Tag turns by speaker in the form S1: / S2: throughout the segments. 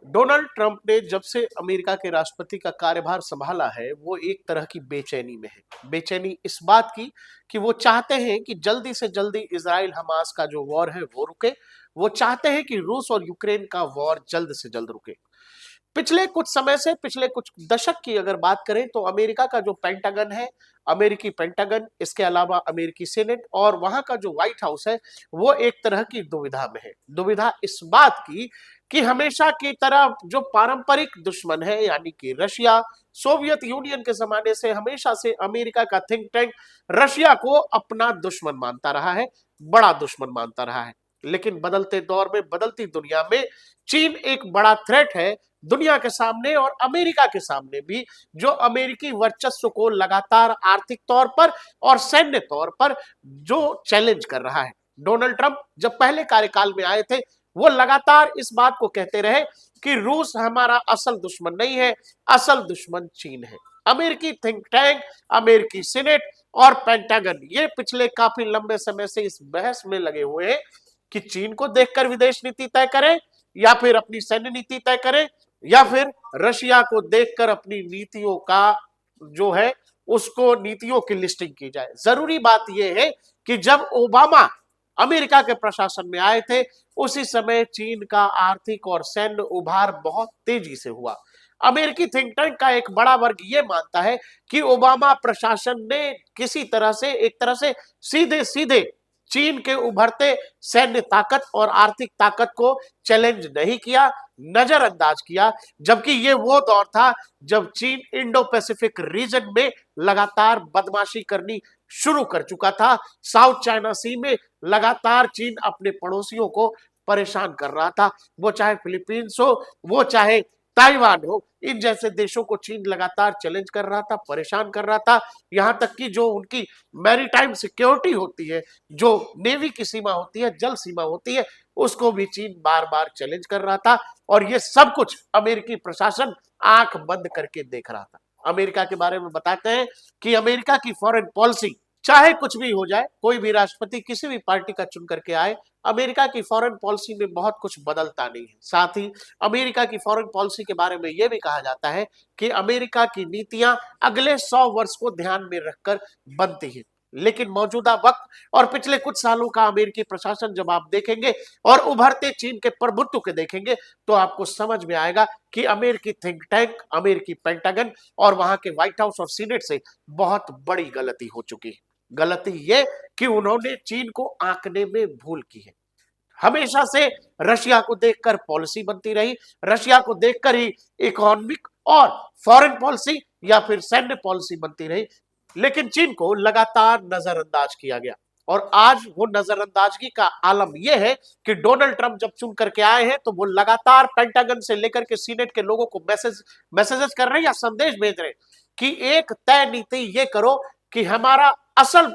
S1: Donald Trump ने जब से अमेरिका के राष्ट्रपति का कार्यभार संभाला है वो एक तरह की बेचैनी में है। बेचैनी इस बात की कि वो चाहते हैं कि जल्दी से जल्दी इजराइल हमास का जो वॉर है वो रुके। वो चाहते हैं कि रूस और यूक्रेन का वॉर जल्द से जल्द रुके। पिछले कुछ समय से, पिछले कुछ दशक की अगर बात करें तो अमेरिका का जो पेंटागन है, अमेरिकी पेंटागन, इसके अलावा अमेरिकी सेनेट और वहां का जो व्हाइट हाउस है वो एक तरह की दुविधा में है। दुविधा इस बात की कि हमेशा की तरह जो पारंपरिक दुश्मन है यानी कि रशिया, सोवियत यूनियन के जमाने से हमेशा से अमेरिका का थिंक टैंक रशिया को अपना दुश्मन मानता रहा है, बड़ा दुश्मन मानता रहा है। लेकिन बदलते दौर में, बदलती दुनिया में चीन एक बड़ा थ्रेट है दुनिया के सामने और अमेरिका के सामने भी, जो अमेरिकी वर्चस्व को लगातार आर्थिक तौर पर और सैन्य तौर पर जो चैलेंज कर रहा है। डोनाल्ड ट्रंप जब पहले कार्यकाल में आए थे वो लगातार इस बात को कहते रहे कि रूस हमारा असल दुश्मन नहीं है, असल दुश्मन चीन है। अमेरिकी थिंक टैंक, अमेरिकी सीनेट और पेंटागन ये पिछले काफी लंबे समय से इस बहस में लगे हुए हैं कि चीन को देखकर विदेश नीति तय करें या फिर अपनी सैन्य नीति तय करें या फिर रशिया को देखकर अपनी नीतियों का जो है उसको नीतियों की लिस्टिंग की जाए। जरूरी बात यह है कि जब ओबामा अमेरिका के प्रशासन में आए थे उसी समय चीन का आर्थिक और सैन्य उभार बहुत तेजी से हुआ। अमेरिकी थिंक टैंक का एक बड़ा वर्ग यह मानता है कि ओबामा प्रशासन ने किसी तरह से, एक तरह से सीधे सीधे चीन के उभरते सैन्य ताकत और आर्थिक ताकत को चैलेंज नहीं किया, नजरअंदाज किया। जबकि ये वो दौर था जब चीन इंडो पैसिफिक रीजन में लगातार बदमाशी करनी शुरू कर चुका था। साउथ चाइना सी में लगातार चीन अपने पड़ोसियों को परेशान कर रहा था, वो चाहे फिलीपींस हो, वो चाहे ताइवान हो, इन जैसे देशों को चीन लगातार चैलेंज कर रहा था, परेशान कर रहा था। यहां तक कि जो उनकी मैरीटाइम सिक्योरिटी होती है, जो नेवी की सीमा होती है, जल सीमा होती है, उसको भी चीन बार बार चैलेंज कर रहा था। और ये सब कुछ अमेरिकी प्रशासन आंख बंद करके देख रहा था। अमेरिका के बारे में बताते हैं कि अमेरिका की फॉरेन पॉलिसी, चाहे कुछ भी हो जाए, कोई भी राष्ट्रपति किसी भी पार्टी का चुन करके आए, अमेरिका की फॉरेन पॉलिसी में बहुत कुछ बदलता नहीं है। साथ ही अमेरिका की फॉरेन पॉलिसी के बारे में यह भी कहा जाता है कि अमेरिका की नीतियां अगले 100 वर्ष को ध्यान में रखकर बनती हैं। लेकिन मौजूदा वक्त और पिछले कुछ सालों का अमेरिकी प्रशासन जब आप देखेंगे और उभरते चीन के प्रभुत्व के देखेंगे तो आपको समझ में आएगा कि अमेरिकी थिंक टैंक, अमेरिकी पेंटागन और वहां के व्हाइट हाउस और सीनेट से बहुत बड़ी गलती हो चुकी है। गलती यह कि उन्होंने चीन को आंकने में भूल की है। हमेशा से रशिया को देखकर पॉलिसी बनती रही, रशिया को देखकर ही इकोनॉमिक और फॉरेन पॉलिसी या फिर सैन्य पॉलिसी बनती रही। लेकिन चीन को लगातार नजरअंदाज किया गया और आज वो नजरअंदाजगी का आलम यह है कि डोनाल्ड ट्रंप जब चुन करके आए हैं तो वो लगातार पेंटागन से लेकर के सीनेट के लोगों को मैसेजेस कर रहे हैं या संदेश भेज रहे हैं कि एक तय नीति ये करो कि हमारा असल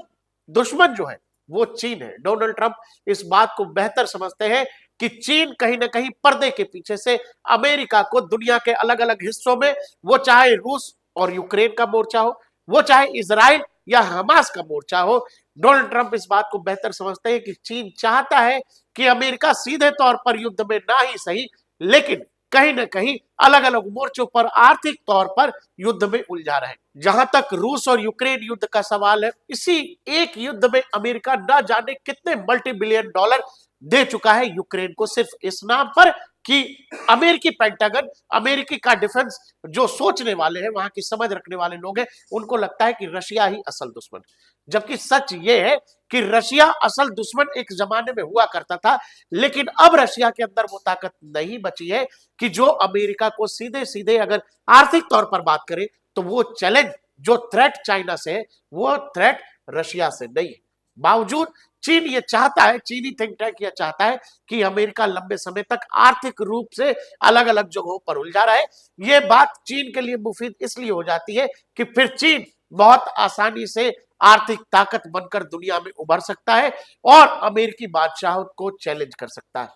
S1: दुश्मन जो है वो चीन है। डोनाल्ड ट्रंप इस बात को बेहतर समझते हैं कि चीन कहीं ना कहीं पर्दे के पीछे से अमेरिका को दुनिया के अलग अलग हिस्सों में, वो चाहे रूस और यूक्रेन का मोर्चा हो, वो चाहे इजराइल या हमास का मोर्चा हो, डोनाल्ड ट्रंप इस बात को बेहतर समझते हैं कि चीन चाहता है कि अमेरिका सीधे तौर पर युद्ध में ना ही सही लेकिन कहीं ना कहीं अलग अलग मोर्चों पर आर्थिक तौर पर युद्ध में उलझा रहे। जहां तक रूस और यूक्रेन युद्ध का सवाल है, इसी एक युद्ध में अमेरिका न जाने कितने मल्टी बिलियन डॉलर दे चुका है यूक्रेन को, सिर्फ इस नाम पर कि अमेरिकी पेंटागन, अमेरिकी का डिफेंस जो सोचने वाले हैं, वहां की समझ रखने वाले लोग हैं, उनको लगता है कि रशिया ही असल दुश्मन। जबकि सच ये है कि रशिया असल दुश्मन एक जमाने में हुआ करता था, लेकिन अब रशिया के अंदर वो ताकत नहीं बची है कि जो अमेरिका को सीधे सीधे अगर आर्थिक तौर पर बात करें तो वो चैलेंज, जो थ्रेट चाइना से है, वो थ्रेट रशिया से नहीं है। बावजूद चीन ये चाहता है, चीनी थिंक टैंक ये चाहता है कि अमेरिका लंबे समय तक आर्थिक रूप से अलग अलग जगहों पर उलझा रहे। ये बात चीन के लिए मुफीद इसलिए हो जाती है कि फिर चीन बहुत आसानी से आर्थिक ताकत बनकर दुनिया में उभर सकता है और अमेरिकी बादशाह को चैलेंज कर सकता है।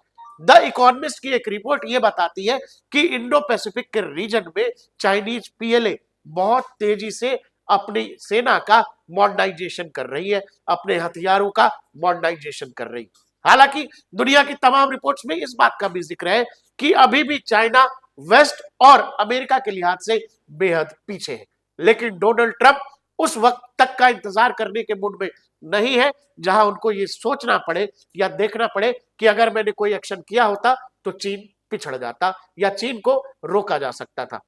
S1: द इकोनॉमिस्ट की एक रिपोर्ट यह बताती है कि इंडो पैसिफिक के रीजन में चाइनीज पीएलए बहुत तेजी से अपनी सेना का मॉडर्नाइजेशन कर रही है, अपने हथियारों का मॉडर्नाइजेशन कर रही है। हालांकि दुनिया की तमाम रिपोर्ट्स में इस बात का भी जिक्र है कि अभी भी चाइना वेस्ट और अमेरिका के लिहाज से बेहद पीछे है। लेकिन डोनाल्ड ट्रंप उस वक्त तक का इंतजार करने के मूड में नहीं है जहां उनको ये सोचना पड़े या देखना पड़े कि अगर मैंने कोई एक्शन किया होता तो चीन पिछड़ जाता या चीन को रोका जा सकता था।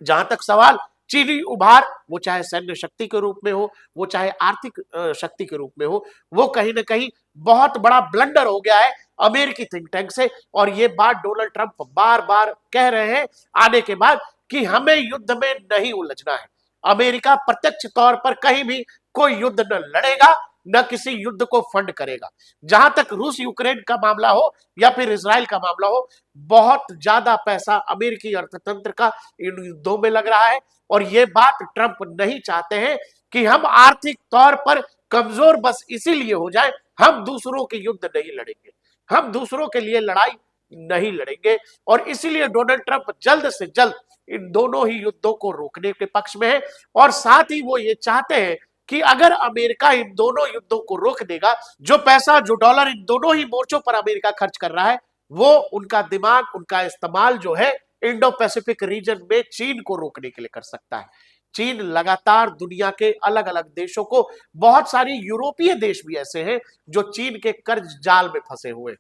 S1: जहां तक सवाल चीनी उभार, वो चाहे सैन्य शक्ति के रूप में हो, वो चाहे आर्थिक शक्ति के रूप में हो, वो कहीं ना कहीं बहुत बड़ा ब्लंडर हो गया है अमेरिकी थिंक टैंक से। और ये बात डोनाल्ड ट्रंप बार बार कह रहे हैं आने के बाद कि हमें युद्ध में नहीं उलझना है। अमेरिका प्रत्यक्ष तौर पर कहीं भी कोई युद्ध न लड़ेगा, न किसी युद्ध को फंड करेगा। जहां तक रूस यूक्रेन का मामला हो या फिर इजराइल का मामला हो, बहुत ज्यादा पैसा अमेरिकी अर्थतंत्र का इन युद्धों में लग रहा है। और ये बात ट्रंप नहीं चाहते हैं कि हम आर्थिक तौर पर कमजोर बस इसीलिए हो जाए, हम दूसरों के युद्ध नहीं लड़ेंगे, हम दूसरों के लिए लड़ाई नहीं लड़ेंगे। और इसीलिए डोनाल्ड ट्रंप जल्द से जल्द इन दोनों ही युद्धों को रोकने के पक्ष में है। और साथ ही वो ये चाहते हैं कि अगर अमेरिका इन दोनों युद्धों को रोक देगा, जो पैसा जो डॉलर इन दोनों ही मोर्चों पर अमेरिका खर्च कर रहा है, वो उनका दिमाग, उनका इस्तेमाल जो है इंडो पैसिफिक रीजन में चीन को रोकने के लिए कर सकता है। चीन लगातार दुनिया के अलग अलग देशों को, बहुत सारी यूरोपीय देश भी ऐसे हैं जो चीन के कर्ज जाल में फंसे हुए।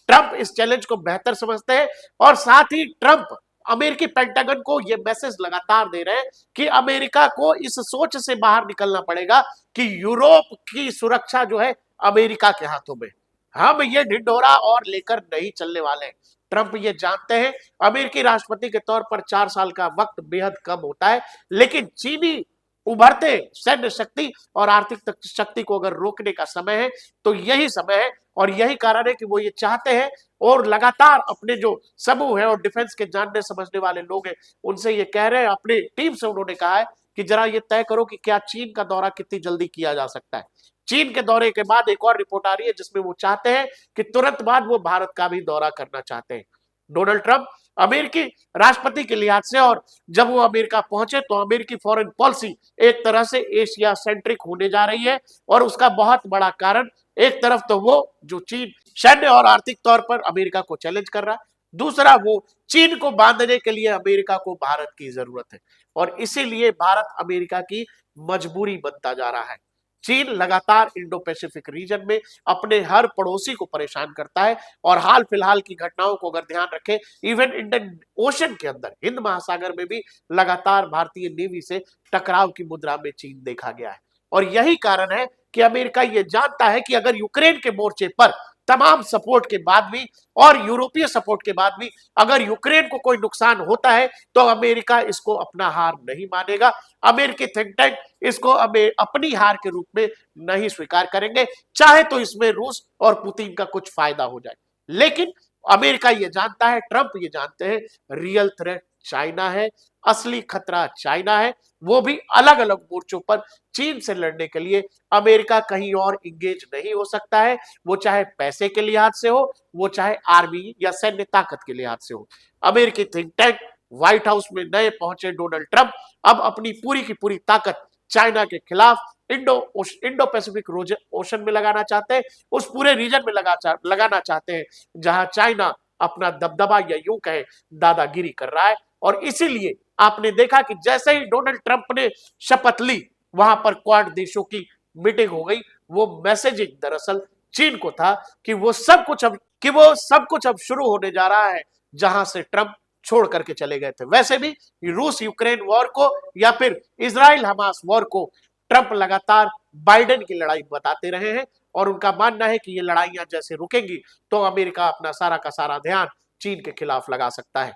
S1: ट्रंप इस चैलेंज को बेहतर समझते हैं और साथ ही ट्रंप अमेरिकी पेंटागन को यह मैसेज लगातार दे रहे हैं कि अमेरिका को इस सोच से बाहर निकलना पड़ेगा कि यूरोप की सुरक्षा जो है अमेरिका के हाथों में, हम ये ढिंढोरा और लेकर नहीं चलने वाले। ट्रंप ये जानते हैं अमेरिकी राष्ट्रपति के तौर पर 4 साल का वक्त बेहद कम होता है, लेकिन चीनी उभरते सैन्य शक्ति और आर्थिक शक्ति को अगर रोकने का समय है तो यही समय है। और यही कारण है कि वो ये चाहते हैं और लगातार अपने जो समूह है और डिफेंस के जानने समझने वाले लोग हैं उनसे ये कह रहे हैं, अपनी टीम से उन्होंने कहा है कि जरा ये तय करो कि क्या चीन का दौरा कितनी जल्दी किया जा सकता है। चीन के दौरे के बाद एक और रिपोर्ट आ रही है जिसमें वो चाहते हैं कि तुरंत बाद वो भारत का भी दौरा करना चाहते हैं। डोनाल्ड ट्रंप अमेरिकी राष्ट्रपति के लिहाज से, और जब वो अमेरिका पहुंचे तो अमेरिकी फॉरेन पॉलिसी एक तरह से एशिया सेंट्रिक होने जा रही है। और उसका बहुत बड़ा कारण, एक तरफ तो वो जो चीन सैन्य और आर्थिक तौर पर अमेरिका को चैलेंज कर रहा है, दूसरा वो चीन को बांधने के लिए अमेरिका को भारत की जरूरत है। और इसीलिए भारत अमेरिका की मजबूरी बनता जा रहा है। चीन लगातार इंडो पैसिफिक रीजन में अपने हर पड़ोसी को परेशान करता है। और हाल फिलहाल की घटनाओं को अगर ध्यान रखें, इवन इंडियन ओशन के अंदर, हिंद महासागर में भी लगातार भारतीय नेवी से टकराव की मुद्रा में चीन देखा गया है। और यही कारण है कि अमेरिका ये जानता है कि अगर यूक्रेन के मोर्चे पर तमाम सपोर्ट के बाद भी और यूरोपीय सपोर्ट के बाद भी अगर यूक्रेन को कोई नुकसान होता है तो अमेरिका इसको अपना हार नहीं मानेगा। अमेरिकी थिंक टैंक इसको अपनी हार के रूप में नहीं स्वीकार करेंगे, चाहे तो इसमें रूस और पुतिन का कुछ फायदा हो जाए। लेकिन अमेरिका ये जानता है, ट्रंप ये जानते हैं, रियल थ्रेट चाइना है, असली खतरा चाइना है। वो भी अलग अलग मोर्चों पर चीन से लड़ने के लिए अमेरिका कहीं और इंगेज नहीं हो सकता है, वो चाहे पैसे के लिहाज से हो, वो चाहे आर्मी या सैन्य ताकत के लिहाज से हो। अमेरिकी थिंक टैंक व्हाइट हाउस में नए पहुंचे डोनाल्ड ट्रंप अब अपनी पूरी की पूरी ताकत चाइना के खिलाफ इंडो पैसिफिक ओशन में लगाना चाहते हैं, उस पूरे रीजन में लगाना चाहते हैं जहां चाइना अपना दबदबा या यूं कहे दादागिरी कर रहा है। और इसीलिए आपने देखा कि जैसे ही डोनाल्ड ट्रंप ने शपथ ली, वहां पर क्वाड देशों की मीटिंग हो गई। वो मैसेजिंग दरअसल चीन को था कि वो सब कुछ अब शुरू होने जा रहा है जहां से ट्रंप छोड़ करके चले गए थे। वैसे भी रूस यूक्रेन वॉर को या फिर इजराइल हमास वॉर को ट्रंप लगातार बाइडेन की लड़ाई बताते रहे हैं। और उनका मानना है कि ये लड़ाइयां जैसे रुकेंगी तो अमेरिका अपना सारा का सारा ध्यान चीन के खिलाफ लगा सकता है।